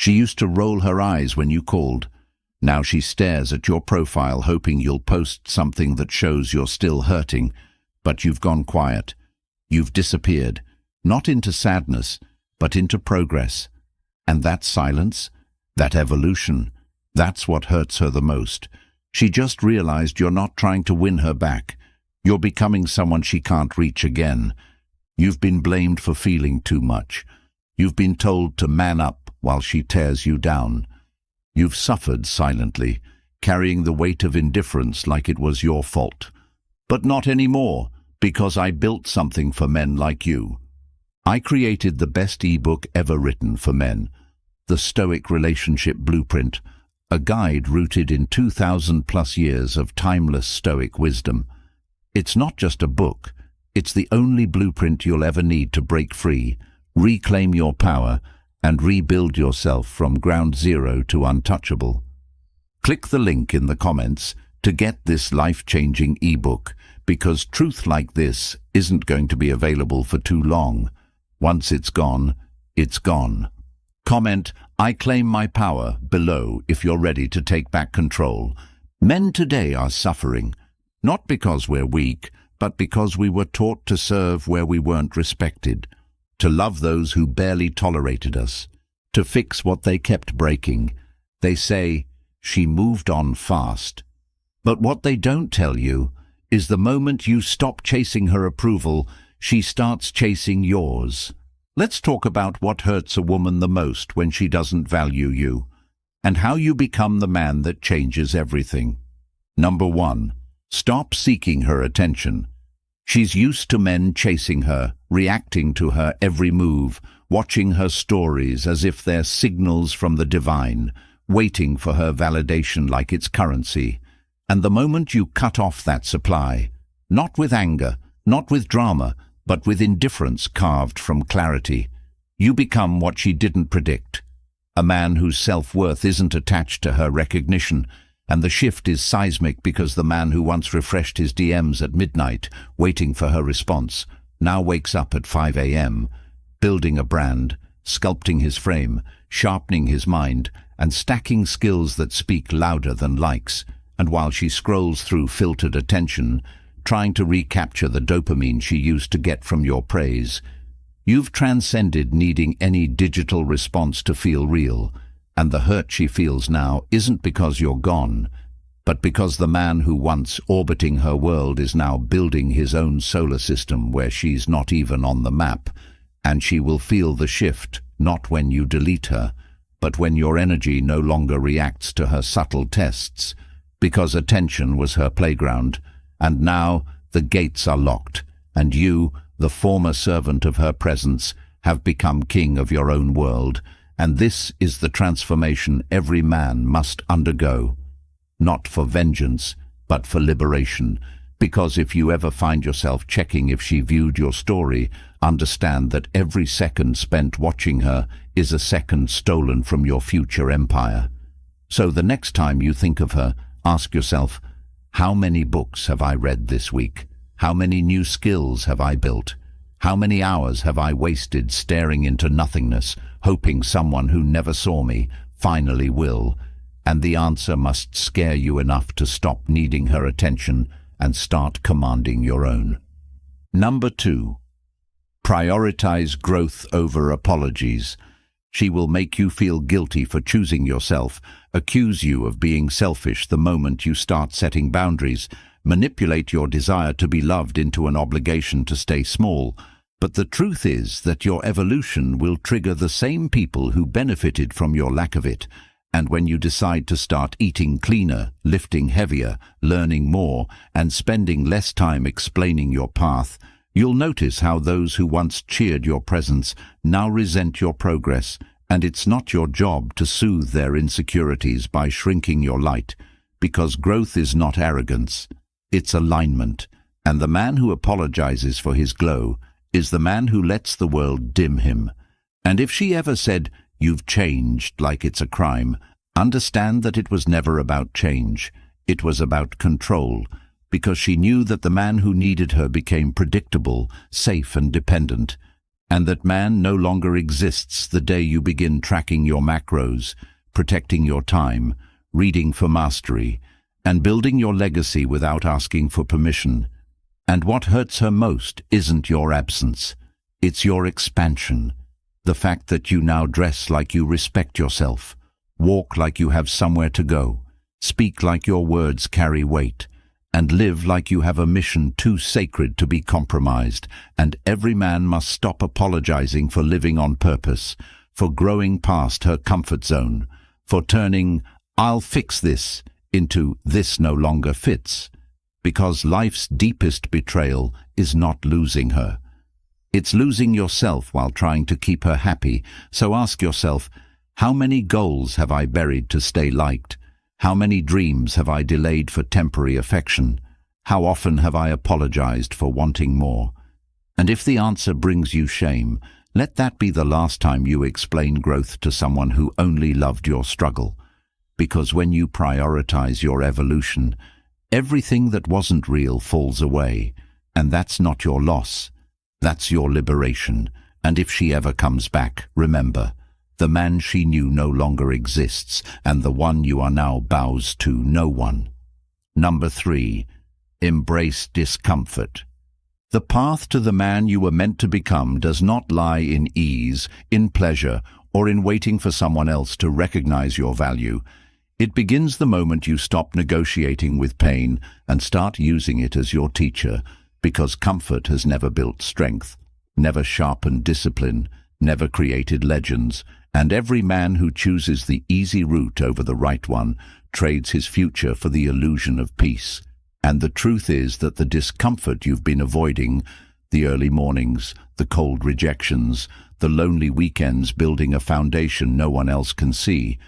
She used to roll her eyes when you called. Now she stares at your profile hoping you'll post something that shows you're still hurting, but you've gone quiet. You've disappeared, not into sadness, but into progress. And that silence, that evolution, that's what hurts her the most. She just realized you're not trying to win her back. You're becoming someone she can't reach again. You've been blamed for feeling too much. You've been told to man up while she tears you down. You've suffered silently, carrying the weight of indifference like it was your fault. But not anymore, because I built something for men like you. I created the best ebook ever written for men, the Stoic Relationship Blueprint, a guide rooted in 2,000+ years of timeless Stoic wisdom. It's not just a book, it's the only blueprint you'll ever need to break free, reclaim your power, and rebuild yourself from ground zero to untouchable. Click the link in the comments to get this life-changing ebook, because truth like this isn't going to be available for too long. Once it's gone, it's gone. Comment, "I claim my power," below if you're ready to take back control. Men today are suffering, not because we're weak, but because we were taught to serve where we weren't respected, to love those who barely tolerated us, to fix what they kept breaking. They say, "She moved on fast." But what they don't tell you is the moment you stop chasing her approval, she starts chasing yours. Let's talk about what hurts a woman the most when she doesn't value you, and how you become the man that changes everything. Number 1. Stop seeking her attention. She's used to men chasing her, reacting to her every move, watching her stories as if they're signals from the divine, waiting for her validation like it's currency. And the moment you cut off that supply, not with anger, not with drama, but with indifference carved from clarity, you become what she didn't predict. A man whose self-worth isn't attached to her recognition, and the shift is seismic because the man who once refreshed his DMs at midnight, waiting for her response, now wakes up at 5 a.m., building a brand, sculpting his frame, sharpening his mind, and stacking skills that speak louder than likes. And while she scrolls through filtered attention, trying to recapture the dopamine she used to get from your praise, you've transcended needing any digital response to feel real. And the hurt she feels now isn't because you're gone, but because the man who once orbiting her world is now building his own solar system where she's not even on the map. And she will feel the shift, not when you delete her, but when your energy no longer reacts to her subtle tests, because attention was her playground, and now the gates are locked, and you, the former servant of her presence, have become king of your own world. And this is the transformation every man must undergo, not for vengeance, but for liberation. Because if you ever find yourself checking if she viewed your story, understand that every second spent watching her is a second stolen from your future empire. So the next time you think of her, ask yourself, how many books have I read this week? How many new skills have I built? How many hours have I wasted staring into nothingness, hoping someone who never saw me finally will? And the answer must scare you enough to stop needing her attention and start commanding your own. Number 2. Prioritize growth over apologies. She will make you feel guilty for choosing yourself, accuse you of being selfish the moment you start setting boundaries, manipulate your desire to be loved into an obligation to stay small. But the truth is that your evolution will trigger the same people who benefited from your lack of it. And when you decide to start eating cleaner, lifting heavier, learning more, and spending less time explaining your path, you'll notice how those who once cheered your presence now resent your progress. And it's not your job to soothe their insecurities by shrinking your light, because growth is not arrogance, it's alignment. And the man who apologizes for his glow is the man who lets the world dim him. And if she ever said, "You've changed," like it's a crime, understand that it was never about change. It was about control, because she knew that the man who needed her became predictable, safe and dependent. and that man no longer exists the day you begin tracking your macros, protecting your time, reading for mastery, and building your legacy without asking for permission. And what hurts her most isn't your absence, it's your expansion. The fact that you now dress like you respect yourself, walk like you have somewhere to go, speak like your words carry weight, and live like you have a mission too sacred to be compromised. And every man must stop apologizing for living on purpose, for growing past her comfort zone, for turning "I'll fix this" into "this no longer fits." Because life's deepest betrayal is not losing her. It's losing yourself while trying to keep her happy. So ask yourself, how many goals have I buried to stay liked? How many dreams have I delayed for temporary affection? How often have I apologized for wanting more? And if the answer brings you shame, let that be the last time you explain growth to someone who only loved your struggle. Because when you prioritize your evolution, everything that wasn't real falls away, and that's not your loss. That's your liberation. And if she ever comes back, remember, the man she knew no longer exists, and the one you are now bows to no one. Number 3. Embrace discomfort. The path to the man you were meant to become does not lie in ease, in pleasure, or in waiting for someone else to recognize your value. It begins the moment you stop negotiating with pain and start using it as your teacher, because comfort has never built strength, never sharpened discipline, never created legends, and every man who chooses the easy route over the right one trades his future for the illusion of peace. And the truth is that the discomfort you've been avoiding, the early mornings, the cold rejections, the lonely weekends building a foundation no one else can see,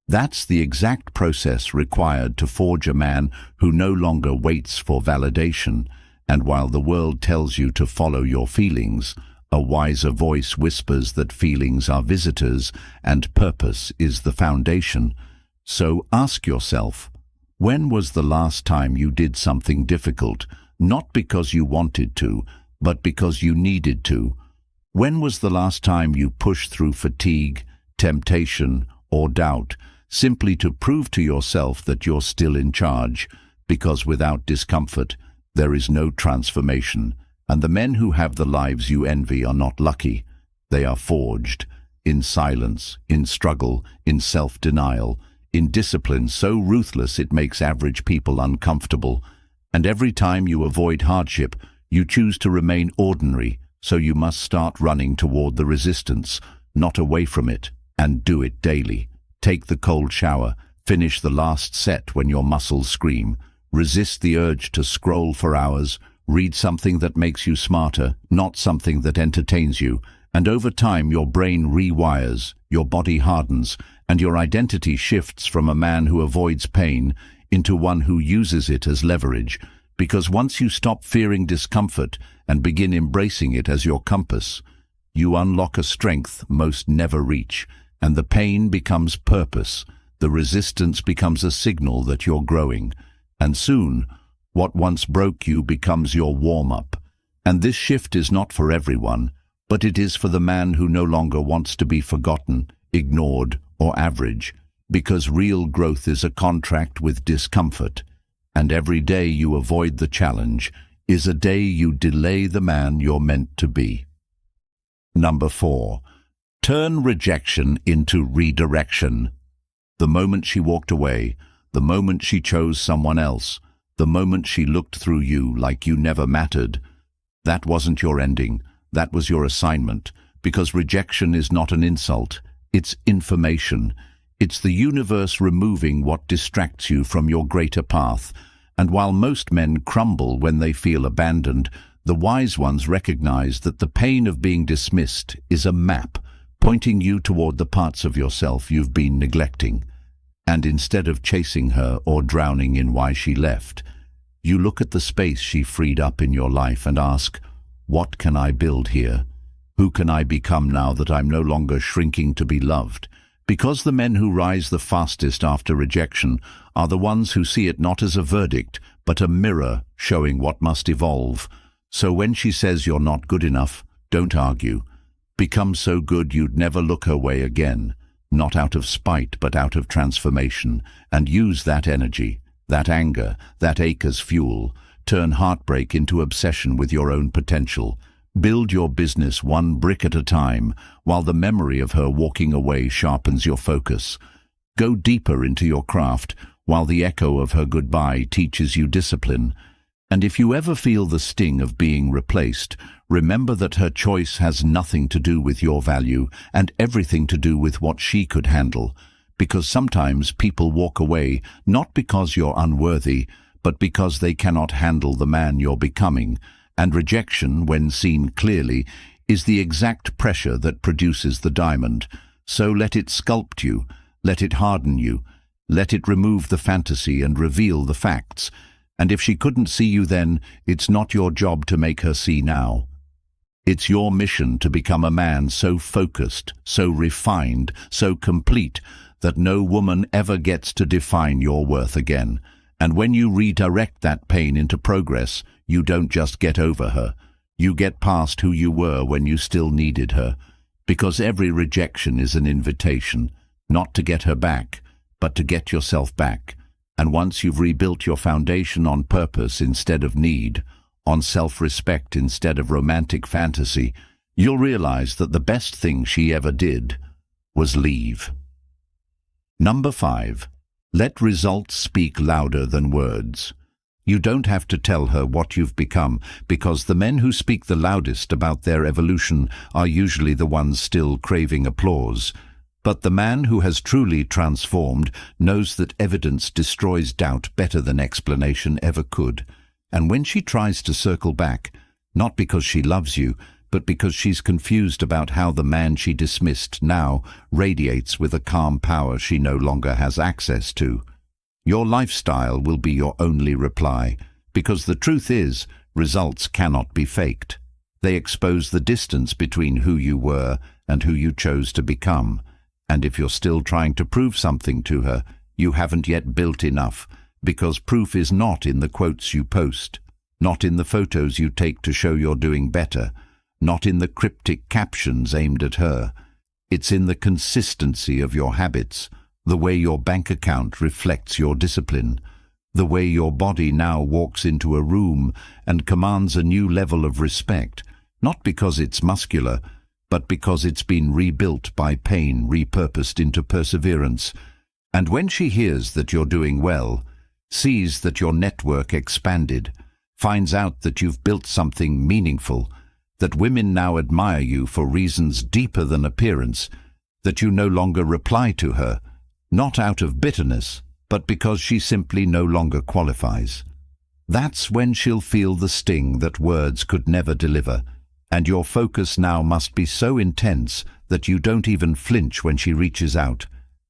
that's the exact process required to forge a man who no longer waits for validation. And while the world tells you to follow your feelings, a wiser voice whispers that feelings are visitors and purpose is the foundation. So ask yourself, when was the last time you did something difficult, not because you wanted to, but because you needed to? When was the last time you pushed through fatigue, temptation, or doubt, simply to prove to yourself that you're still in charge? Because without discomfort, there is no transformation, and the men who have the lives you envy are not lucky. They are forged in silence, in struggle, in self-denial, in discipline so ruthless it makes average people uncomfortable. And every time you avoid hardship, you choose to remain ordinary, so you must start running toward the resistance, not away from it, and do it daily. Take the cold shower, finish the last set when your muscles scream, resist the urge to scroll for hours, read something that makes you smarter, not something that entertains you, and over time your brain rewires, your body hardens, and your identity shifts from a man who avoids pain into one who uses it as leverage. Because once you stop fearing discomfort and begin embracing it as your compass, you unlock a strength most never reach, and the pain becomes purpose, the resistance becomes a signal that you're growing, and soon, what once broke you becomes your warm-up. And this shift is not for everyone, but it is for the man who no longer wants to be forgotten, ignored, or average, because real growth is a contract with discomfort, and every day you avoid the challenge is a day you delay the man you're meant to be. Number 4. Turn rejection into redirection. The moment she walked away, the moment she chose someone else, the moment she looked through you like you never mattered, that wasn't your ending, that was your assignment, because rejection is not an insult, it's information. It's the universe removing what distracts you from your greater path. And while most men crumble when they feel abandoned, the wise ones recognize that the pain of being dismissed is a map pointing you toward the parts of yourself you've been neglecting. And instead of chasing her or drowning in why she left, you look at the space she freed up in your life and ask, what can I build here? Who can I become now that I'm no longer shrinking to be loved? Because the men who rise the fastest after rejection are the ones who see it not as a verdict, but a mirror showing what must evolve. So when she says you're not good enough, don't argue. Become so good you'd never look her way again, not out of spite but out of transformation, and use that energy, that anger, that ache as fuel. Turn heartbreak into obsession with your own potential. Build your business one brick at a time, while the memory of her walking away sharpens your focus. Go deeper into your craft, while the echo of her goodbye teaches you discipline. And if you ever feel the sting of being replaced, remember that her choice has nothing to do with your value and everything to do with what she could handle. Because sometimes people walk away not because you're unworthy, but because they cannot handle the man you're becoming. And rejection, when seen clearly, is the exact pressure that produces the diamond. So let it sculpt you, let it harden you, let it remove the fantasy and reveal the facts. And if she couldn't see you then, it's not your job to make her see now. It's your mission to become a man so focused, so refined, so complete, that no woman ever gets to define your worth again. And when you redirect that pain into progress, you don't just get over her. You get past who you were when you still needed her. Because every rejection is an invitation, not to get her back, but to get yourself back. And once you've rebuilt your foundation on purpose instead of need, on self-respect instead of romantic fantasy, you'll realize that the best thing she ever did was leave. Number 5. Let results speak louder than words. You don't have to tell her what you've become, because the men who speak the loudest about their evolution are usually the ones still craving applause. But the man who has truly transformed knows that evidence destroys doubt better than explanation ever could. And when she tries to circle back, not because she loves you, but because she's confused about how the man she dismissed now radiates with a calm power she no longer has access to, your lifestyle will be your only reply, because the truth is, results cannot be faked. They expose the distance between who you were and who you chose to become. And if you're still trying to prove something to her, you haven't yet built enough, because proof is not in the quotes you post, not in the photos you take to show you're doing better, not in the cryptic captions aimed at her. It's in the consistency of your habits, the way your bank account reflects your discipline, the way your body now walks into a room and commands a new level of respect, not because it's muscular, but because it's been rebuilt by pain repurposed into perseverance. And when she hears that you're doing well, sees that your network expanded, finds out that you've built something meaningful, that women now admire you for reasons deeper than appearance, that you no longer reply to her, not out of bitterness, but because she simply no longer qualifies. That's when she'll feel the sting that words could never deliver. And your focus now must be so intense that you don't even flinch when she reaches out,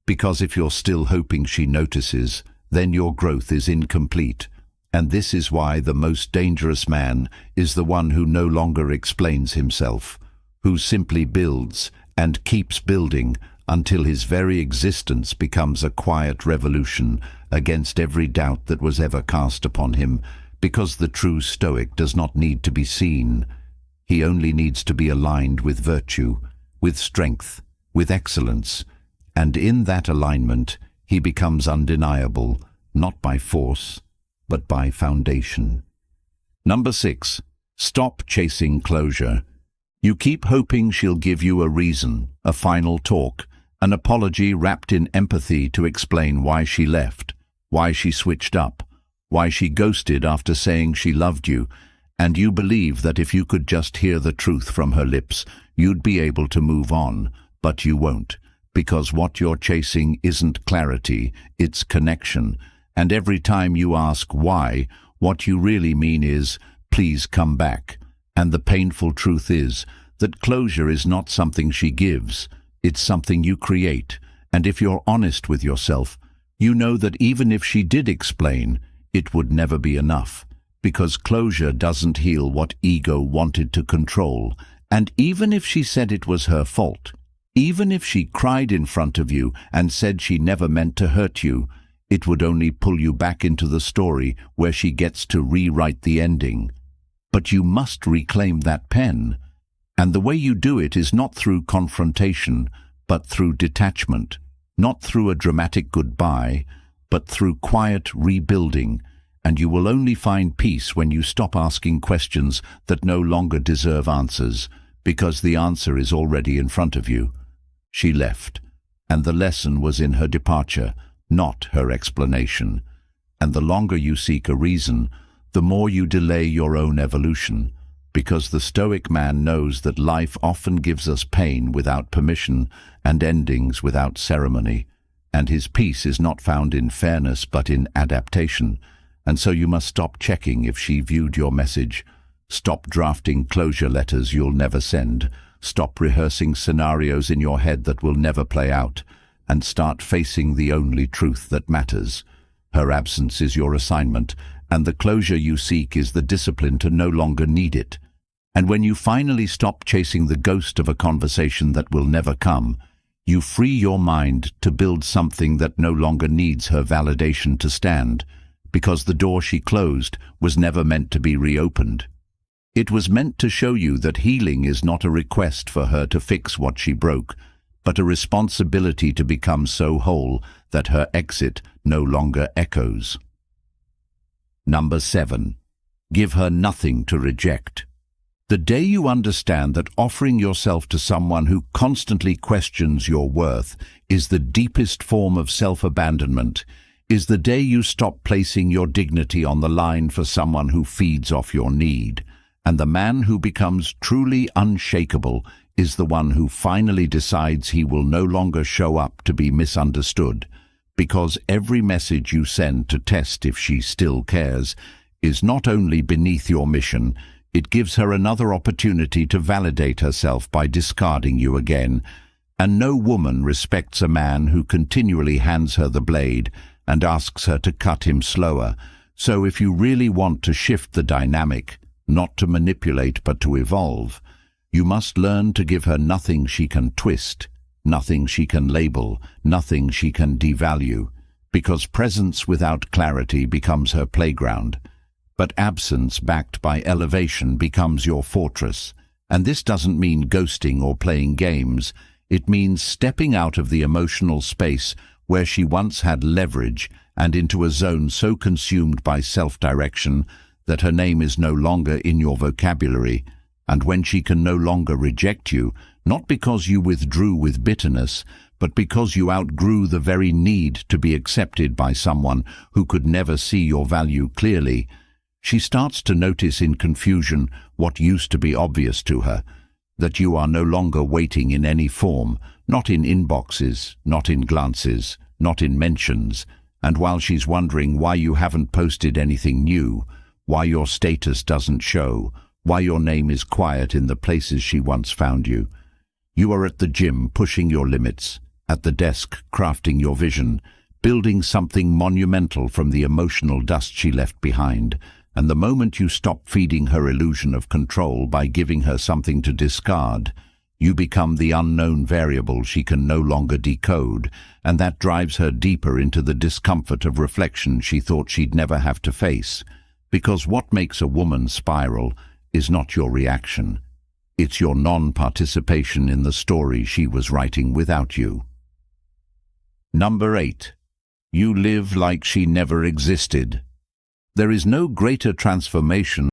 because if you're still hoping she notices, then your growth is incomplete. And this is why the most dangerous man is the one who no longer explains himself, who simply builds and keeps building until his very existence becomes a quiet revolution against every doubt that was ever cast upon him, because the true Stoic does not need to be seen. He only needs to be aligned with virtue, with strength, with excellence, and in that alignment he becomes undeniable, not by force, but by foundation. Number 6. Stop chasing closure. You keep hoping she'll give you a reason, a final talk, an apology wrapped in empathy to explain why she left, why she switched up, why she ghosted after saying she loved you, and you believe that if you could just hear the truth from her lips, you'd be able to move on, but you won't, because what you're chasing isn't clarity, it's connection. And every time you ask why, what you really mean is, please come back. And the painful truth is that closure is not something she gives, it's something you create. And if you're honest with yourself, you know that even if she did explain, it would never be enough. Because closure doesn't heal what ego wanted to control. And even if she said it was her fault, even if she cried in front of you and said she never meant to hurt you, it would only pull you back into the story where she gets to rewrite the ending. But you must reclaim that pen. And the way you do it is not through confrontation, but through detachment, not through a dramatic goodbye, but through quiet rebuilding, and you will only find peace when you stop asking questions that no longer deserve answers, because the answer is already in front of you. She left, and the lesson was in her departure, not her explanation. And the longer you seek a reason, the more you delay your own evolution, because the Stoic man knows that life often gives us pain without permission and endings without ceremony, and his peace is not found in fairness but in adaptation. And so you must stop checking if she viewed your message, stop drafting closure letters you'll never send, stop rehearsing scenarios in your head that will never play out, and start facing the only truth that matters. Her absence is your assignment, and the closure you seek is the discipline to no longer need it. And when you finally stop chasing the ghost of a conversation that will never come, you free your mind to build something that no longer needs her validation to stand, because the door she closed was never meant to be reopened. It was meant to show you that healing is not a request for her to fix what she broke, but a responsibility to become so whole that her exit no longer echoes. Number 7. Give her nothing to reject. The day you understand that offering yourself to someone who constantly questions your worth is the deepest form of self-abandonment, is the day you stop placing your dignity on the line for someone who feeds off your need. And the man who becomes truly unshakable is the one who finally decides he will no longer show up to be misunderstood, because every message you send to test if she still cares is not only beneath your mission, it gives her another opportunity to validate herself by discarding you again. And no woman respects a man who continually hands her the blade and asks her to cut him slower. So if you really want to shift the dynamic, not to manipulate but to evolve, you must learn to give her nothing she can twist, nothing she can label, nothing she can devalue, because presence without clarity becomes her playground. But absence backed by elevation becomes your fortress. And this doesn't mean ghosting or playing games. It means stepping out of the emotional space where she once had leverage and into a zone so consumed by self-direction that her name is no longer in your vocabulary. And when she can no longer reject you, not because you withdrew with bitterness, but because you outgrew the very need to be accepted by someone who could never see your value clearly, she starts to notice in confusion what used to be obvious to her, that you are no longer waiting in any form, not in inboxes, not in glances, not in mentions, and while she's wondering why you haven't posted anything new, why your status doesn't show, why your name is quiet in the places she once found you. You are at the gym pushing your limits, at the desk crafting your vision, building something monumental from the emotional dust she left behind. And the moment you stop feeding her illusion of control by giving her something to discard, you become the unknown variable she can no longer decode, and that drives her deeper into the discomfort of reflection she thought she'd never have to face. Because what makes a woman spiral is not your reaction. It's your non-participation in the story she was writing without you. Number 8. You live like she never existed. There is no greater transformation